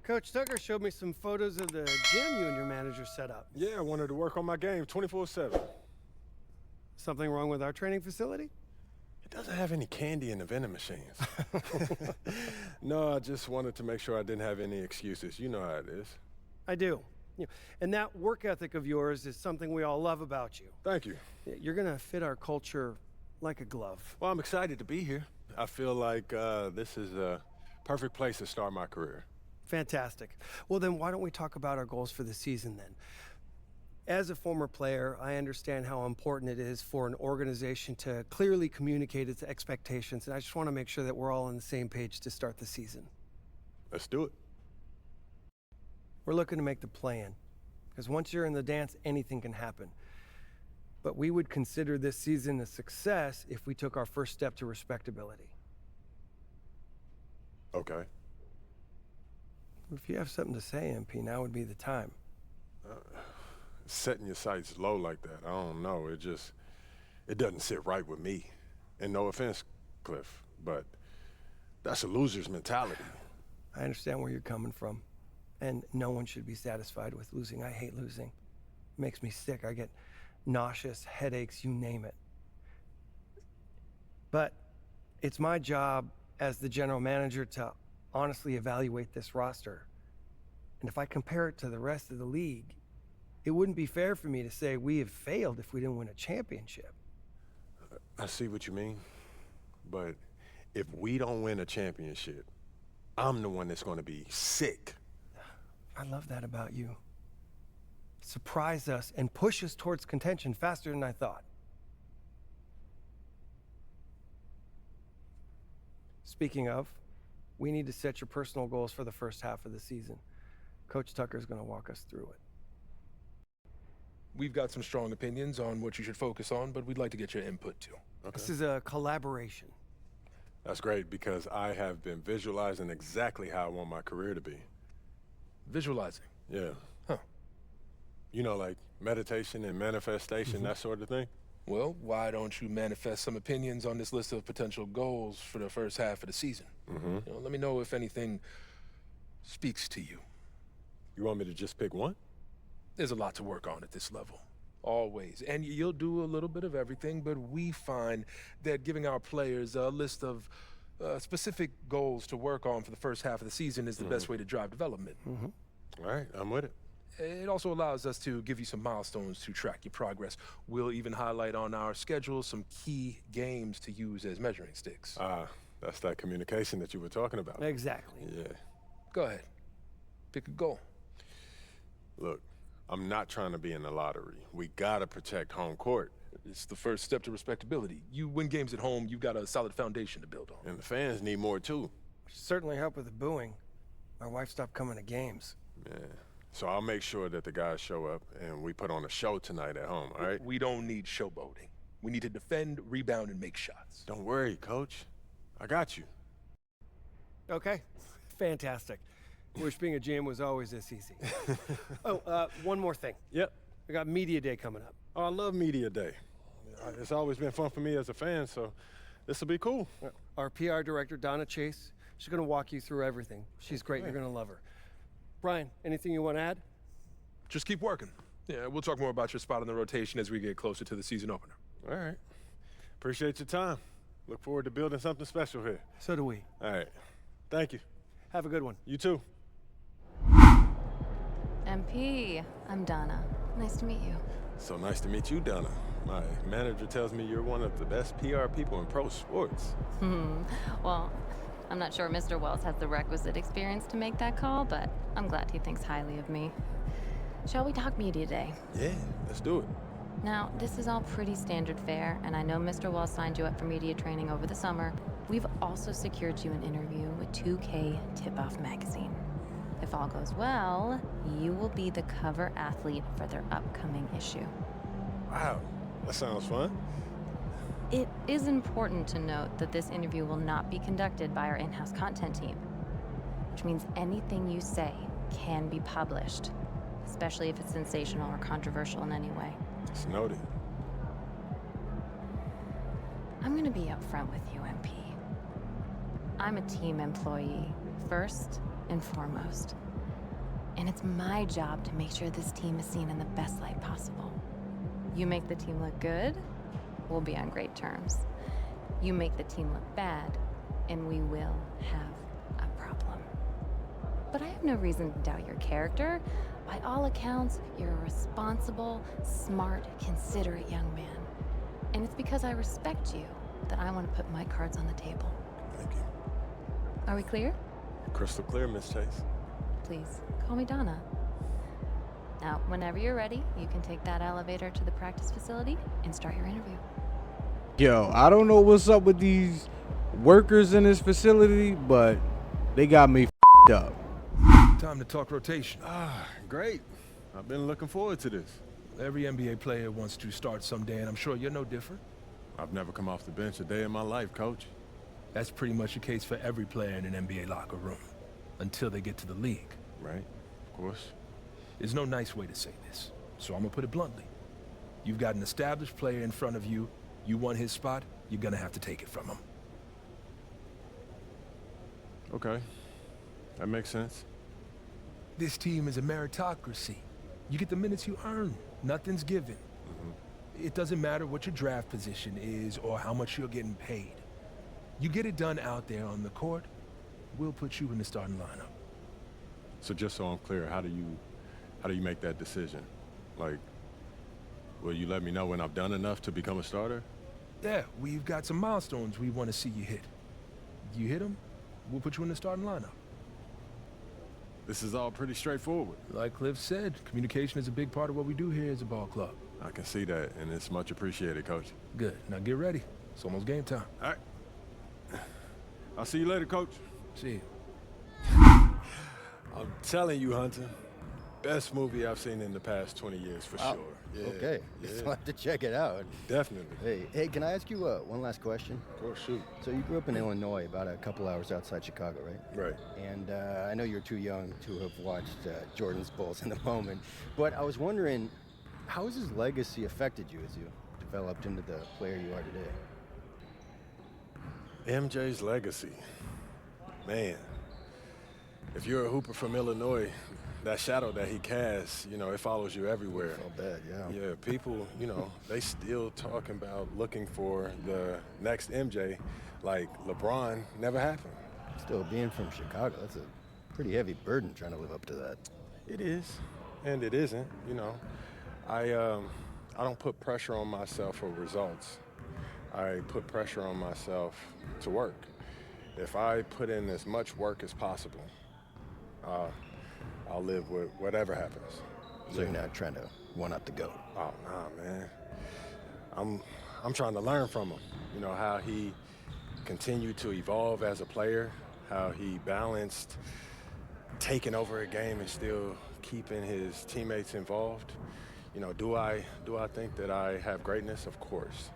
Coach Tucker showed me some photos of the gym you and your manager set up. Yeah, I wanted to work on my game 24/7. Something wrong with our training facility? It doesn't have any candy in the vending machines. No, I just wanted to make sure I didn't have any excuses. You know how it is. I do. And that work ethic of yours is something we all love about you. Thank you. You're gonna fit our culture like a glove. Well, I'm excited to be here. I feel like this is a perfect place to start my career. Fantastic. Well, then why don't we talk about our goals for the season then? As a former player, I understand how important it is for an organization to clearly communicate its expectations, and I just want to make sure that we're all on the same page to start the season. Let's do it. We're looking to make the plan, because once you're in the dance, anything can happen. But we would consider this season a success if we took our first step to respectability. Okay. If you have something to say, MP, now would be the time. Setting your sights low like that, I don't know. It doesn't sit right with me. And no offense, Cliff, but that's a loser's mentality. I understand where you're coming from. And no one should be satisfied with losing. I hate losing. It makes me sick. I get nauseous, headaches, you name it. But it's my job as the general manager to honestly evaluate this roster. And if I compare it to the rest of the league, it wouldn't be fair for me to say we have failed if we didn't win a championship. I see what you mean. But if we don't win a championship, I'm the one that's going to be sick. I love that about you. Surprise us and push us towards contention faster than I thought. Speaking of, we need to set your personal goals for the first half of the season. Coach Tucker's going to walk us through it. We've got some strong opinions on what you should focus on, but we'd like to get your input too. Okay. This is a collaboration. That's great because I have been visualizing exactly how I want my career to be. Visualizing? Yeah. Huh. You know, like meditation and manifestation, that sort of thing? Well, why don't you manifest some opinions on this list of potential goals for the first half of the season? Let me know if anything speaks to you. You want me to just pick one? There's a lot to work on at this level, always. And you'll do a little bit of everything, but we find that giving our players a list of specific goals to work on for the first half of the season is the best way to drive development. All right, I'm with it. It also allows us to give you some milestones to track your progress. We'll even highlight on our schedule some key games to use as measuring sticks. That's that communication that you were talking about. Exactly. Yeah. Go ahead. Pick a goal. Look, I'm not trying to be in the lottery. We gotta protect home court. It's the first step to respectability. You win games at home, you've got a solid foundation to build on. And the fans need more too. Certainly help with the booing. My wife stopped coming to games. Yeah. So I'll make sure that the guys show up and we put on a show tonight at home, all right? We don't need showboating. We need to defend, rebound, and make shots. Don't worry, Coach. I got you. Okay, fantastic. Wish being a GM was always this easy. One more thing. Yep. We got Media Day coming up. Oh, I love Media Day. It's always been fun for me as a fan, so this will be cool. Our PR director, Donna Chase, she's going to walk you through everything. She's great. You're going to love her. Brian, anything you want to add? Just keep working. Yeah, we'll talk more about your spot in the rotation as we get closer to the season opener. All right. Appreciate your time. Look forward to building something special here. So do we. All right. Thank you. Have a good one. You too. MP, I'm Donna. Nice to meet you. So nice to meet you, Donna. My manager tells me you're one of the best PR people in pro sports. Well, I'm not sure Mr. Wells has the requisite experience to make that call, but I'm glad he thinks highly of me. Shall we talk Media Day? Yeah, let's do it. Now, this is all pretty standard fare, and I know Mr. Wells signed you up for media training over the summer. We've also secured you an interview with 2K Tip-Off magazine. If all goes well, you will be the cover athlete for their upcoming issue. Wow, that sounds fun. It is important to note that this interview will not be conducted by our in-house content team, which means anything you say can be published, especially if it's sensational or controversial in any way. It's noted. I'm gonna be upfront with you, MP. I'm a team employee, first and foremost. And it's my job to make sure this team is seen in the best light possible. You make the team look good, we'll be on great terms. You make the team look bad, and we will have a problem. But I have no reason to doubt your character. By all accounts, you're a responsible, smart, considerate young man. And it's because I respect you that I want to put my cards on the table. Thank you. Are we clear? Crystal clear, Miss Chase. Please, call me Donna. Now, whenever you're ready, you can take that elevator to the practice facility and start your interview. Yo, I don't know what's up with these workers in this facility, but they got me f***ed up. Time to talk rotation. Great. I've been looking forward to this. Every NBA player wants to start someday, and I'm sure you're no different. I've never come off the bench a day in my life, Coach. That's pretty much the case for every player in an NBA locker room, until they get to the league. Right, of course. There's no nice way to say this, so I'm gonna put it bluntly. You've got an established player in front of you. You want his spot, you're gonna have to take it from him. Okay, that makes sense. This team is a meritocracy. You get the minutes you earn. Nothing's given. It doesn't matter what your draft position is or how much you're getting paid. You get it done out there on the court, we'll put you in the starting lineup. So just so I'm clear, how do you make that decision? Like, will you let me know when I've done enough to become a starter? Yeah, we've got some milestones we want to see you hit. You hit them, we'll put you in the starting lineup. This is all pretty straightforward. Like Cliff said, communication is a big part of what we do here as a ball club. I can see that, and it's much appreciated, Coach. Good, now get ready. It's almost game time. All right. I'll see you later, Coach. See you. I'm telling you, Hunter, best movie I've seen in the past 20 years, for sure. Yeah, Okay, yeah, so I have to check it out. definitely. Hey, can I ask you one last question? Of course, shoot. So you grew up in Illinois, about a couple hours outside Chicago, right? Right. And I know you're too young to have watched Jordan's Bulls in the moment, but I was wondering, how has his legacy affected you as you developed into the player you are today? MJ's legacy. Man, if you're a hooper from Illinois, that shadow that he casts, it follows you everywhere. Felt bad, yeah. Yeah, people, they still talking about looking for the next MJ, like LeBron never happened. Still, being from Chicago, that's a pretty heavy burden trying to live up to that. It is, and it isn't, I don't put pressure on myself for results. I put pressure on myself to work. If I put in as much work as possible, I'll live with whatever happens. So you're not trying to one-up the GOAT. Oh, nah, man. I'm trying to learn from him. How he continued to evolve as a player, how he balanced taking over a game and still keeping his teammates involved. Do I think that I have greatness? Of course.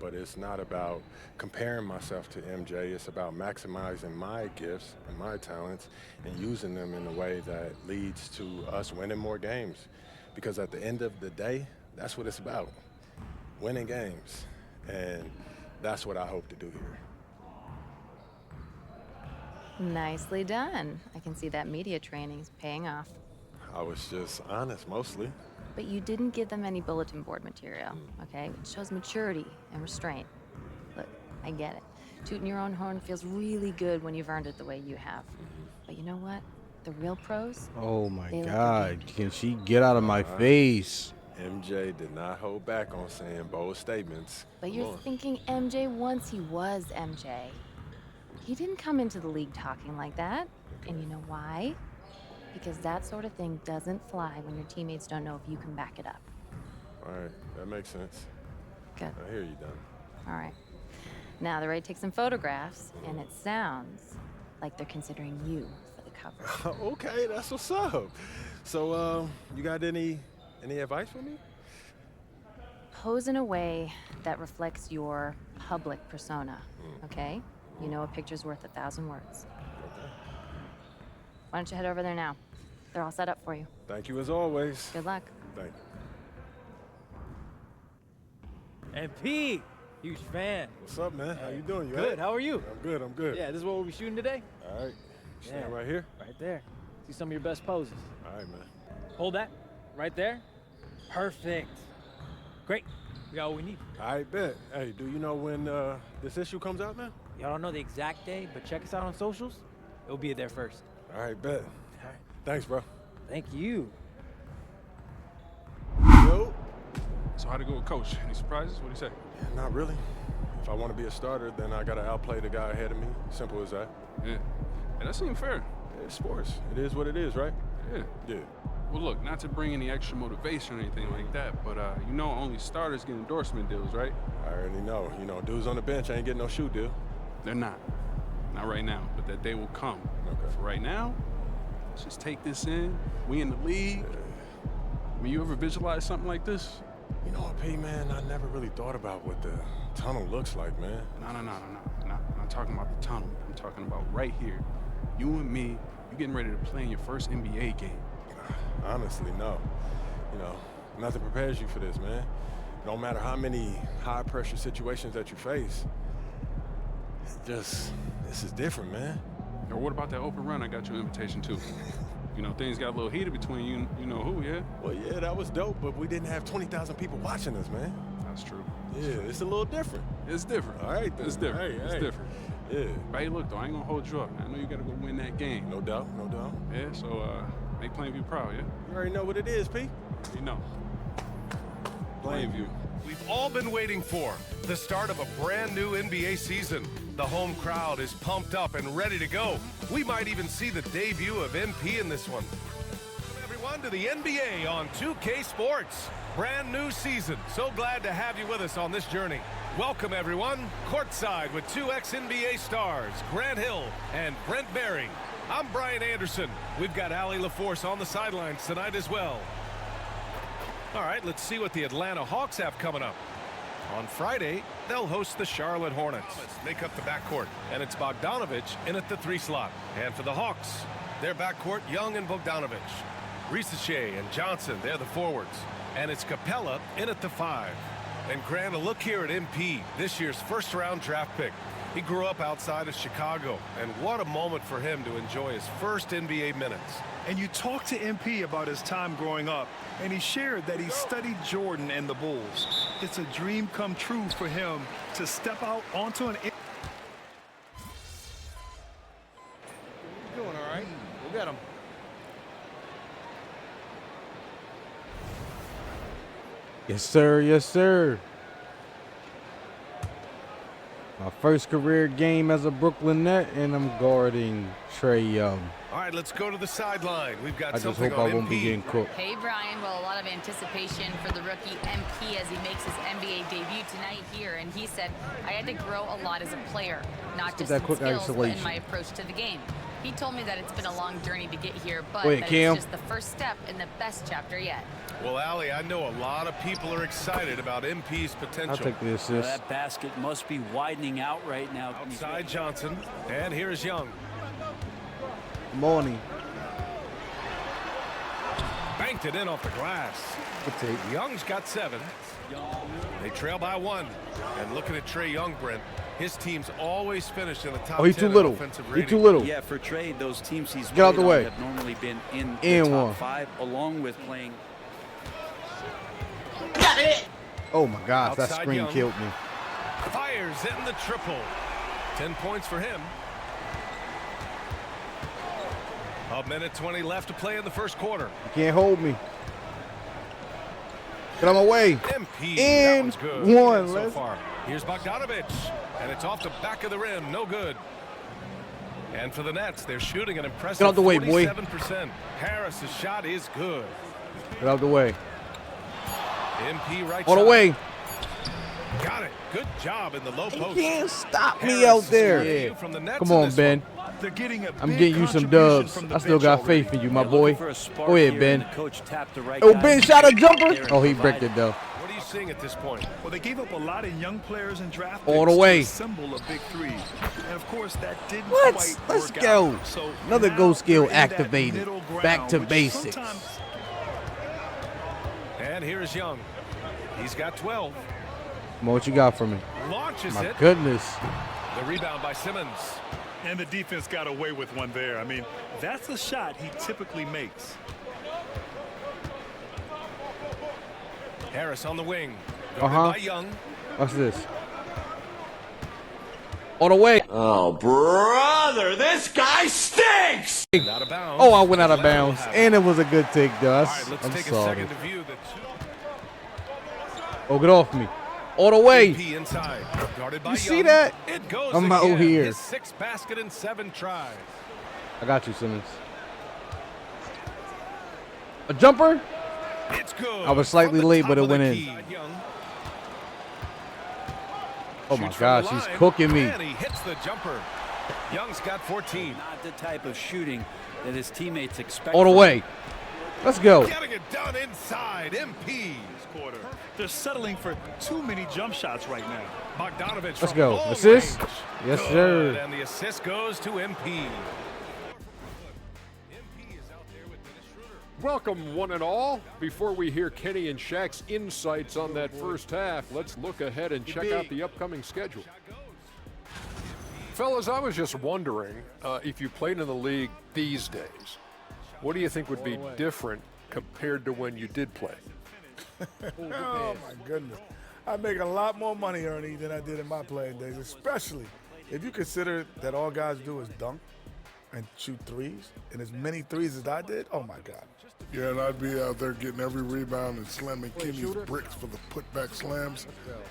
But it's not about comparing myself to MJ. It's about maximizing my gifts and my talents and using them in a way that leads to us winning more games. Because at the end of the day, that's what it's about, winning games. And that's what I hope to do here. Nicely done. I can see that media training's paying off. I was just honest, mostly. But you didn't give them any bulletin board material, okay? It shows maturity and restraint. Look, I get it. Tooting your own horn feels really good when you've earned it the way you have. But you know what? The real pros? Oh my They let the God, game can she get out of my face? MJ did not hold back on saying bold statements. But Come you're on. thinking MJ once he was MJ. He didn't come into the league talking like that. And you know why? Because that sort of thing doesn't fly when your teammates don't know if you can back it up. All right, that makes sense. Good. I hear you, Don. All right. Now they're ready to take some photographs, and it sounds like they're considering you for the cover. Okay, that's what's up. So, you got any advice for me? Pose in a way that reflects your public persona, okay? You know a picture's worth 1,000 words. Why don't you head over there now? They're all set up for you. Thank you as always. Good luck. Thank you. And Pete, huge fan. What's up, man? How you doing? You Good. right? How are you? I'm good. Yeah, this is what we'll be shooting today. All right. Stand Yeah. right here. Right there. See some of your best poses. All right, man. Hold that. Right there. Perfect. Great. We got what we need. All right, bet. Hey, do you know when this issue comes out, man? Y'all don't know the exact day, but check us out on socials. It'll be there first. All right, bet. All right. Thanks, bro. Thank you. Yo. So how'd it go with Coach? Any surprises? What'd he say? Not really. If I want to be a starter, then I got to outplay the guy ahead of me. Simple as that. Yeah. And that seemed fair. It's sports. It is what it is, right? Yeah. Yeah. Well, look, not to bring any extra motivation or anything like that, but you know only starters get endorsement deals, right? I already know. You know, dudes on the bench ain't getting no shoe deal. They're not. Not right now, but that day will come. Okay. For right now, let's just take this in. We in the league. When you ever visualize something like this? You know what, P, man? I never really thought about what the tunnel looks like, man. No. I'm not talking about the tunnel. I'm talking about right here. You and me, you getting ready to play in your first NBA game. Honestly, no. You know, nothing prepares you for this, man. No matter how many high-pressure situations that you face, this is different, man. Or what about that open run I got you an invitation to? You know, things got a little heated between you know who, yeah? Well, yeah, that was dope, but we didn't have 20,000 people watching us, man. That's true. Yeah, it's a little different. It's different. All right, then. It's different. Hey, it's hey. different. Yeah. But hey, look, though, I ain't gonna hold you up. I know you gotta go win that game. No doubt, no doubt. Yeah, so make Plainview proud, yeah? You already know what it is, P. You know. Plainview. We've all been waiting for the start of a brand new NBA season. The home crowd is pumped up and ready to go. We might even see the debut of MP in this one. Welcome everyone to the NBA on 2K Sports. Brand new season. So glad to have you with us on this journey. Welcome everyone, courtside with two ex-NBA stars, Grant Hill and Brent Berry. I'm Brian Anderson. We've got Allie LaForce on the sidelines tonight as well. All right, let's see what the Atlanta Hawks have coming up. On Friday, they'll host the Charlotte Hornets. Make up the backcourt, and it's Bogdanovich in at the 3 slot. And for the Hawks, their backcourt, Young and Bogdanovich. Risache and Johnson, they're the forwards. And it's Capella in at the 5. And Grant, a look here at MP, this year's first-round draft pick. He grew up outside of Chicago, and what a moment for him to enjoy his first NBA minutes. And you talked to MP about his time growing up, and he shared that he studied Jordan and the Bulls. It's a dream come true for him to step out onto an... You're doing all right. We'll get him. Yes, sir. Yes, sir. My first career game as a Brooklyn Net, and I'm guarding Trae Young. All right, let's go to the sideline. We've got I just something hope on I won't MP. be getting cooked. Hey, Brian. Well, a lot of anticipation for the rookie MP as he makes his NBA debut tonight here. And he said, I had to grow a lot as a player, not just in quick skills, but in isolation. my approach to the game. He told me that it's been a long journey to get here, but Wait, that Cam? it's just the first step in the best chapter yet. Well, Allie, I know a lot of people are excited about MP's potential. I'll take the assist. That basket must be widening out right now. Outside Johnson, and here's Young. Morning. Banked it in off the glass. Young's got 7. They trail by 1. And looking at Trae Young, Brent, his team's always finished in the top 10 He's too little. offensive He's rating. too little. Yeah, for Trae, those teams he's Get out the played way. on have normally been in And the top one. 5, along with playing. Oh my gosh, that Outside screen Young. killed me. Fires in the triple. 10 points for him. A minute 20 left to play in the first quarter. You can't hold me. Get out my way. MP, that And one's good. one. So Let's- far. Here's Bogdanovich, and it's off the back of the rim. No good. And for the Nets, they're shooting an impressive Get out the way, boy. 47%. Harris's shot is good. Get out the way. MP right All the side. way. Got it. Good job in the low You post. can't stop me Harris out is there. leading you from the Nets Come in on, this Ben. one. They're getting a I'm big getting you some contribution dubs. from the I still bench got already. faith in you, my They're boy. looking for a spark Go ahead, here, Ben. and the coach tapped the right Oh, guys Ben to shot a get there jumper. and Oh, he provide bricked it though. What are you seeing at this point? Well, they gave up a lot of young players in draft All picks the way. to assemble a big 3. And of course, that didn't What? quite Let's work go. out. So Another now ghost skill they're in that activated. middle Back ground, to which basics. sometimes- And here's Young. He's got 12. Come on, what you got for me? Launches My it. goodness. The rebound by Simmons. And the defense got away with one there. I mean, that's a shot he typically makes. Harris on the wing. By Young. What's this? On the way. Oh, brother, this guy stinks! Out of bounds. Oh, I went out of bounds. And it was a good take, Dust. All right, let's I'm take sorry. a second to view the Oh, get off me. All the way. MP inside. Guarded by You see Young. that? It goes I'm again. out here. His 6th basket in 7 tries. I got you, Simmons. A jumper? It's good. I was slightly late, but it went in. Young Oh my shoots from gosh, the he's line, cooking me. And he hits the jumper. Young's got 14. Not the type of shooting that his teammates expect. All the way. Let's go. Getting it done inside. MP. Quarter. They're settling for too many jump shots right now. Bogdanovich. Let's from go. long Assist? range. Yes, Good. sir. And the assist goes to MP. Welcome, one and all. Before we hear Kenny and Shaq's insights on that first half, let's look ahead and check out the upcoming schedule. Fellas, I was just wondering if you played in the league these days, what do you think would be different compared to when you did play? Oh, my goodness. I make a lot more money, Ernie, than I did in my playing days, especially if you consider that all guys do is dunk and shoot threes, and as many threes as I did, oh, my God. Yeah, and I'd be out there getting every rebound and slamming Kenny's bricks for the putback slams,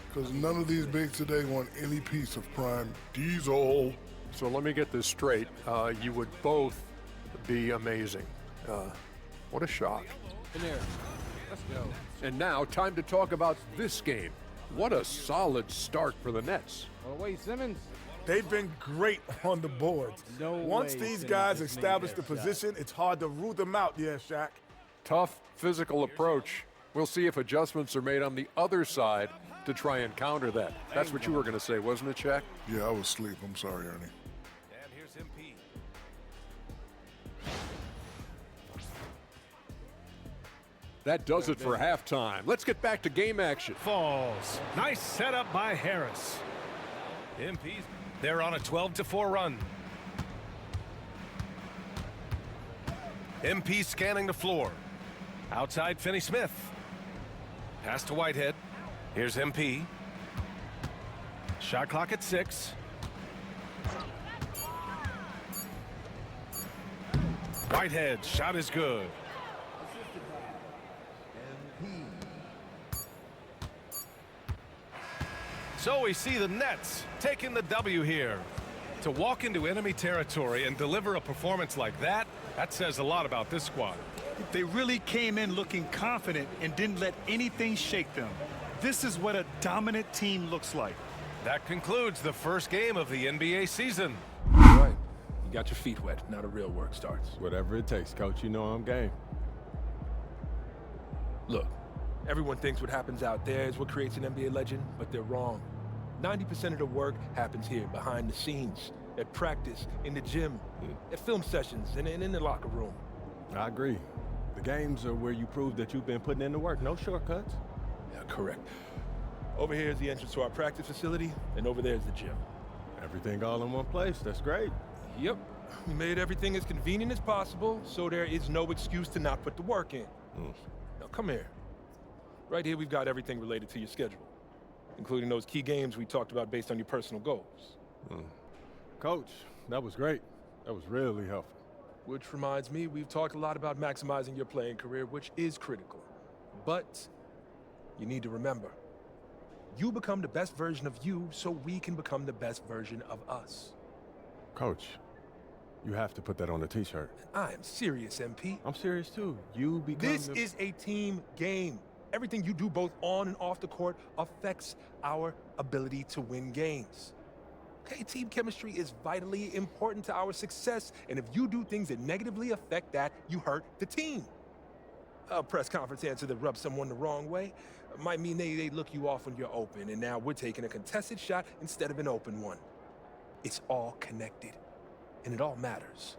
because none of these bigs today want any piece of prime diesel. So let me get this straight. You would both be amazing. What a shock. In there. Let's go. And now, time to talk about this game. What a solid start for the Nets. All the way, Simmons. They've been great on the boards. Once these guys establish the position, it's hard to root them out, yeah, Shaq. Tough physical approach. We'll see if adjustments are made on the other side to try and counter that. That's what you were going to say, wasn't it, Shaq? Yeah, I was asleep. I'm sorry, Ernie. And here's MP. That does it for halftime. Let's get back to game action. Falls. Nice setup by Harris. MP's. They're on a 12-4 run. MP scanning the floor. Outside Finney-Smith. Pass to Whitehead. Here's MP. Shot clock at 6. Whitehead, shot is good. So we see the Nets taking the W here. To walk into enemy territory and deliver a performance like that, that says a lot about this squad. They really came in looking confident and didn't let anything shake them. This is what a dominant team looks like. That concludes the first game of the NBA season. All right. You got your feet wet. Now the real work starts. Whatever it takes, Coach. You know I'm game. Look, everyone thinks what happens out there is what creates an NBA legend, but they're wrong. 90% of the work happens here, behind the scenes, at practice, in the gym, at film sessions, and in the locker room. I agree. The games are where you prove that you've been putting in the work. No shortcuts. Yeah, correct. Over here is the entrance to our practice facility, and over there is the gym. Everything all in one place. That's great. Yep. We made everything as convenient as possible, so there is no excuse to not put the work in. Now, come here. Right here, we've got everything related to your schedule, including those key games we talked about based on your personal goals. Coach, that was great. That was really helpful. Which reminds me, we've talked a lot about maximizing your playing career, which is critical. But you need to remember, you become the best version of you so we can become the best version of us. Coach, you have to put that on the t-shirt. I am serious, MP. I'm serious too. You become This is a team game. Everything you do both on and off the court affects our ability to win games. Okay, team chemistry is vitally important to our success, and if you do things that negatively affect that, you hurt the team. A press conference answer that rubs someone the wrong way might mean they look you off when you're open, and now we're taking a contested shot instead of an open one. It's all connected, and it all matters.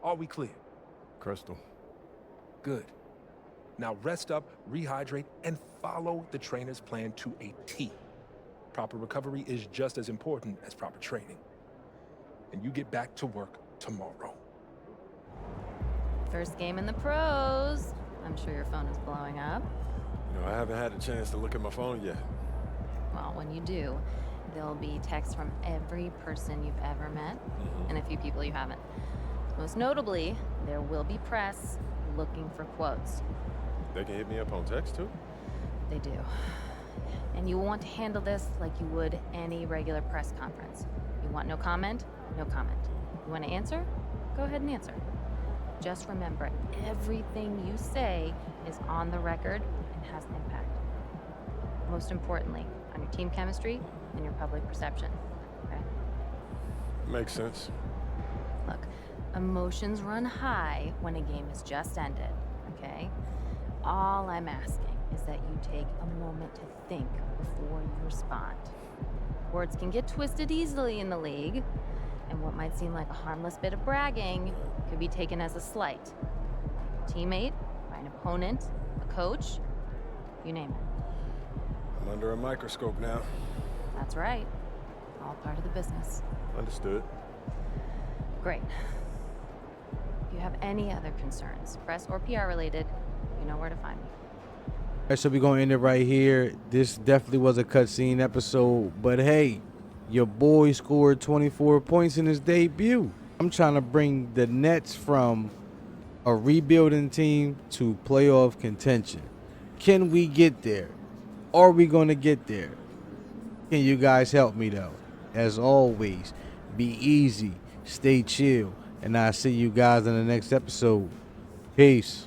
Are we clear? Crystal. Good. Now rest up, rehydrate, and follow the trainer's plan to a T. Proper recovery is just as important as proper training. and you get back to work tomorrow. First game in the pros. I'm sure your phone is blowing up. You know, I haven't had a chance to look at my phone yet. Well, when you do, there'll be texts from every person you've ever met and a few people you haven't. Most notably, there will be press looking for quotes. They can hit me up on text too? They do. And you want to handle this like you would any regular press conference. You want no comment? No comment. You want to answer? Go ahead and answer. Just remember, everything you say is on the record and has an impact. Most importantly, on your team chemistry and your public perception. Okay? Makes sense. Look, emotions run high when a game has just ended, okay? All I'm asking is that you take a moment to think before you respond. Words can get twisted easily in the league, and what might seem like a harmless bit of bragging could be taken as a slight. A teammate, by an opponent, a coach, you name it. I'm under a microscope now. That's right. All part of the business. Understood. Great. If you have any other concerns, press or PR related, you know where to find me. All right, so we're going to end it right here. This definitely was a cutscene episode, but hey, your boy scored 24 points in his debut. I'm trying to bring the Nets from a rebuilding team to playoff contention. Can we get there? Are we going to get there? Can you guys help me though? As always, be easy, stay chill, and I'll see you guys in the next episode. Peace.